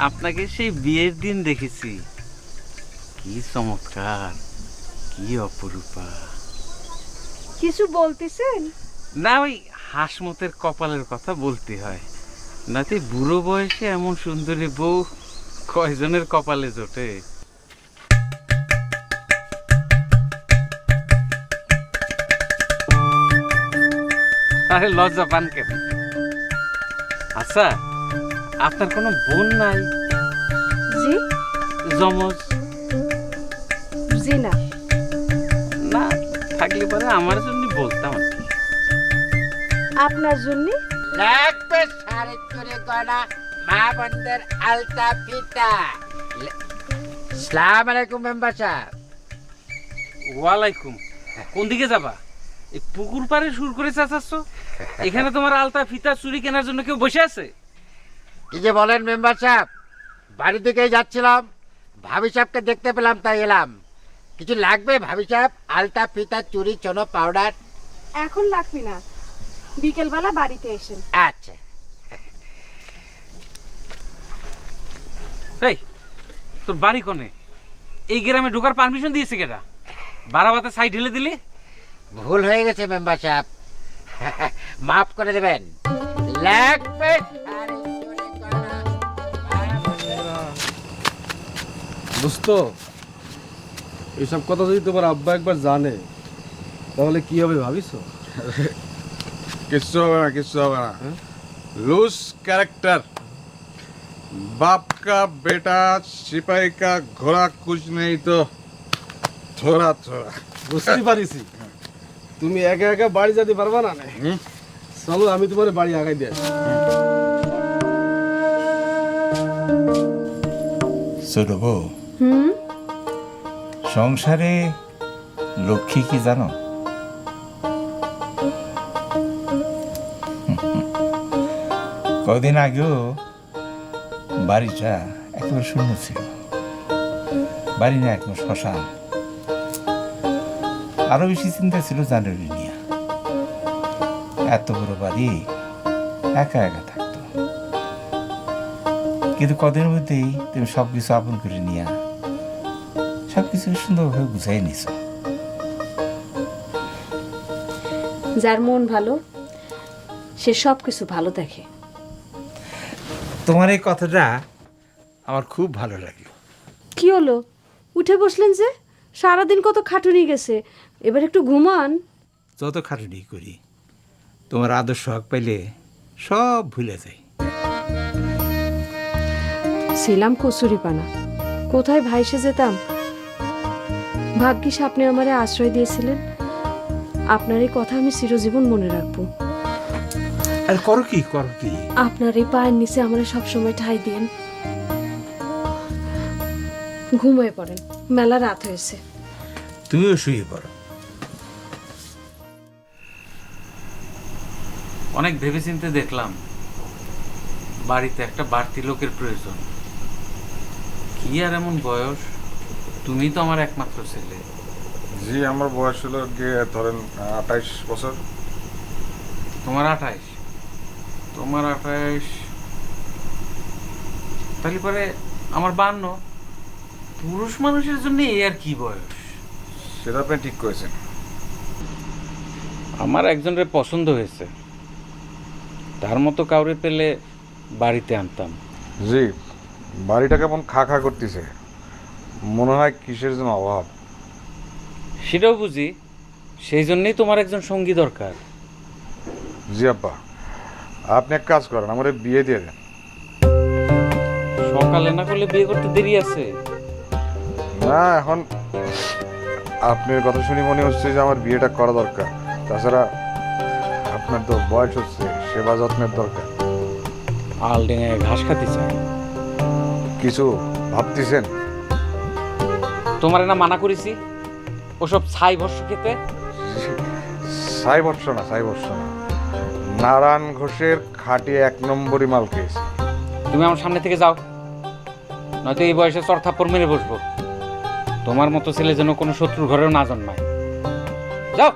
আপনাকে সেই বিয়ের দিন দেখেছি, কি চমৎকার, কি অপরূপা। কিছু বলতেছেন? না, ওই হাসমতের কপালের কথা বলতে হয়, নাতে বুড়ো বয়সে এমন সুন্দরী বউ কয়জনের কপালে জোটে। আরে লজ্জা পান কেন? আচ্ছা, আপনার কোনো বোন নাই? জি জমজ? জি না। না থাকলে পরে আমার জন্য বলতাম আর কি। আপনার জন্য লাগবে 4.5 গয়না মা বোনদের আলতা ফিতা। সালাম আলাইকুম মেম্বার সাহেব। ওয়ালাইকুম। কোন দিকে যাবা? এই পুকুর পাড়ে সুর করে চাচাচ্ছ? এখানে তোমার আলতা ফিতা চুরি কেনার জন্য কেউ বসে আছে? কি যে বলেন মেম্বার সাহেব, বাড়ি থেকেই যাচ্ছিলাম, ভাবি সাহেবকে দেখতে পেলাম তাই এলাম। কিছু লাগবে ভাবি সাহেব? আলতা ফিতা চুরি চনো পাউডার? এখন লাগবে না, বিকেলবেলা বাড়িতে এসেন। আচ্ছা। এই তোর বাড়ি কোনে? এই গ্রামে ঢোকার পারমিশন দিয়েছে কেটা? বারাবাতে সাইড ঢেলে দিলি? ভুল হয়ে গেছে মেম্বার সাহেব, মাফ করে দেবেন। লাগবে 4.5 গয়না মা বোনদের। দোস্ত, এইসব কথা যদি তোমার আব্বা একবার জানে তাহলে কি হবে ভাবিস? किस्सो होगा ना, किस्सो होगा ना। लूज कैरेक्टर, बाप का बेटा सिपाही का घोड़ा कुछ नहीं तो थोड़ा थोड़ा। বুঝতে পারিছি তুমি একা একা বাড়ি যেতে পারবা না। চলো আমি তোমার বাড়ি আগাই দিয়ে আসি। ছোট বউ, সংসারে লক্ষ্মী কি জানো? কদিন আগেও বাড়িটা একেবারে শূন্য ছিল, বাড়ি না একদম শ্মশান। আরো বেশি চিন্তা ছিল জানুয়ারি নিয়ে। এত বড় বাড়ি একা একা থাকতো, কিন্তু কদিনের মধ্যেই তুমি সবকিছু আপন করে নিয়ে সবকিছু সুন্দরভাবে বুঝাই নিছ। যার মন ভালো সে সব কিছু ভালো দেখে। তোমার এই কথাটা আমার খুব ভালো লাগলো। কি হলো, উঠে বসলেন যে? সারাদিন কত খাটুনি গেছে, এবার একটু ঘুমান। যত খাটুনি করি তোমার আদর্শ হক পাইলে সব ভুলে যাই। ছিলাম কচুরি পানা, কোথায় ভাইসে যেতাম। ভাগ্যিস আপনি আমারে আশ্রয় দিয়েছিলেন। আপনার এই কথা আমি চিরজীবন মনে রাখবো। আর করো কি, করো কি? আপনার এই পায়ের নিচে আমারে সবসময় ঠাঁই দিন। ঘুমিয়ে পড়েন, মেলা রাত হয়েছে। তুমিও শুয়ে পড়ো। অনেক ভেবেচিন্তে দেখলাম বাড়িতে একটা বাড়তি লোকের প্রয়োজন। কি আর এমন বয়স, তুমি তো আমার একমাত্র ছেলে। জি আমার বয়স হলো গিয়ে ধরেন 28 বছর। তোমার 28? তোমার 28, তাহলে পরে আমার 52। পুরুষ মানুষের জন্য এই আর কি বয়স? সেটা আপনি ঠিক করেছেন। আমার একজনের পছন্দ হয়েছে, তার মতো কাউরে পেলে বাড়িতে আনতাম। জি, বাড়িটা কেমন খা খা করতেছে, মনে হয় কিসের জন্য অভাব। সেটাও বুঝি, সেই জন্যই তোমার একজন সঙ্গী দরকার। জি আব্বা, আপনি এক কাজ করেন, আমার বিয়ে দিয়ে দেন। সকালে না করলে বিয়ে করতে দেরি আছে? না, এখন আপনার কথা শুনি মনে হচ্ছে যে আমার বিয়েটা করা দরকার। তাছাড়া আপনার তো বয়স হচ্ছে, সেবা যত্নের দরকার। আল ডেঙে ঘাস খাতে চাই। কিছু ভাবতেছেন? তোমার না মানা করেছি ওসব ছাই ভস্য খেতে? ছাই বর্ষ না, ছাই বর্ষ না, নারায়ণ ঘোষের খাঁটি 1 নম্বরই মাল খেয়েছে। তুমি আমার সামনে থেকে যাও, নয়তো এই বয়সে চর থাপ্পড় মেরে বসবো। তোমার মতো ছেলে যেন কোনো শত্রুর ঘরেও না জন্মায়। যাও।